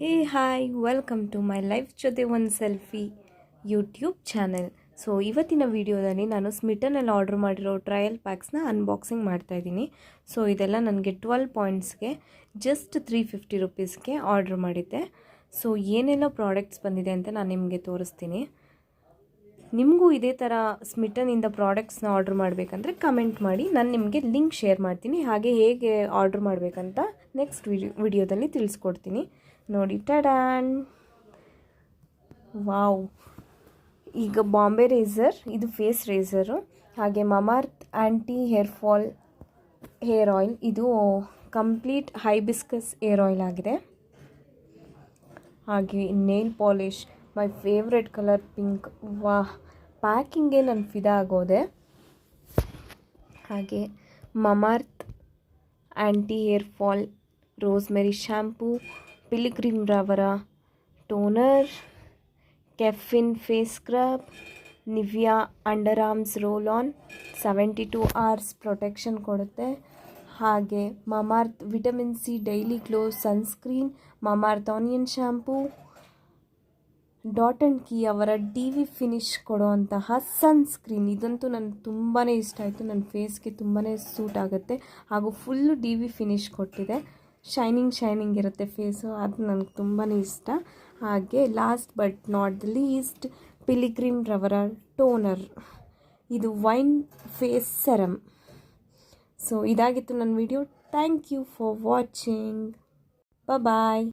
Hey hi welcome to my life ಜೊತೆ ಒಂದು selfie YouTube channel. So ಇವತ್ತಿನ ವಿಡಿಯೋದಲ್ಲಿ ನಾನು ಸ್ಮಿಟನಲ್ಲಿ ಆರ್ಡರ್ ಮಾಡಿರೋ ಟ್ರಯಲ್ ಪ್ಯಾಕ್ಸ್ನ ಅನ್ಬಾಕ್ಸಿಂಗ್ ಮಾಡ್ತಾಯಿದ್ದೀನಿ. ಸೊ ಇದೆಲ್ಲ ನನಗೆ 12 ಪಾಯಿಂಟ್ಸ್ಗೆ ಜಸ್ಟ್ 350 ರುಪೀಸ್ಗೆ ಆರ್ಡರ್ ಮಾಡಿದ್ದೆ. ಸೊ ಏನೆಲ್ಲ ಪ್ರಾಡಕ್ಟ್ಸ್ ಬಂದಿದೆ ಅಂತ ನಾನು ನಿಮಗೆ ತೋರಿಸ್ತೀನಿ. ನಿಮಗೂ ಇದೇ ಥರ ಸ್ಮಿಟನಿಂದ ಪ್ರಾಡಕ್ಟ್ಸ್ನ ಆರ್ಡರ್ ಮಾಡಬೇಕಂದ್ರೆ ಕಮೆಂಟ್ ಮಾಡಿ, ನಾನು ನಿಮಗೆ ಲಿಂಕ್ ಶೇರ್ ಮಾಡ್ತೀನಿ. ಹಾಗೆ ಹೇಗೆ ಆರ್ಡರ್ ಮಾಡಬೇಕಂತ ನೆಕ್ಸ್ಟ್ ವಿಡಿಯೋದಲ್ಲಿ ತಿಳಿಸ್ಕೊಡ್ತೀನಿ. ನೋಡಿ, ಟಡಾನ್, ವಾವ್! ಈಗ ಬಾಂಬೆ ರೇಸರ್, ಇದು ಫೇಸ್ ರೇಸರು. ಹಾಗೆ Mamaearth anti hair fall hair oil, ಇದು ಕಂಪ್ಲೀಟ್ ಹೈಬಿಸ್ಕಸ್ ಹೇರ್ ಆಯಿಲ್ ಆಗಿದೆ. ಹಾಗೆ nail polish, my favourite colour pink. ವಾಹ್, ಪ್ಯಾಕಿಂಗ್ಗೆ ನಾನು ಫಿದಾ ಆಗೋದೆ. ಹಾಗೆ Mamaearth anti hair fall rosemary shampoo, Pilgrim ರವರ toner, caffeine face scrub, Nivea under arms roll on 72 hours protection ಕೊಡುತ್ತೆ. ಹಾಗೆ Mamaearth vitamin C daily glow sunscreen, Mamaearth onion shampoo, dot and key ಅವರ ಡಿ.ವಿ ಫಿನಿಶ್ ಕೊಡುವಂತಹ sunscreen. ಇದಂತೂ ನನಗೆ ತುಂಬಾ ಇಷ್ಟ ಆಯಿತು, ನನ್ನ ಫೇಸ್ಗೆ ತುಂಬಾ ಸೂಟ್ ಆಗುತ್ತೆ. ಹಾಗೂ ಫುಲ್ಲು ಡಿ.ವಿ ಫಿನಿಶ್ ಕೊಟ್ಟಿದೆ, ಶೈನಿಂಗ್ ಇರುತ್ತೆ ಫೇಸು, ಅದು ನನಗೆ ತುಂಬಾ ಇಷ್ಟ. ಹಾಗೆ last but not the least, Pilgrim ರವರ ಟೋನರ್, ಇದು ವೈನ್ ಫೇಸ್ ಸೆರಮ್. ಸೊ ಇದಾಗಿತ್ತು ನನ್ನ video. Thank you for watching. Bye.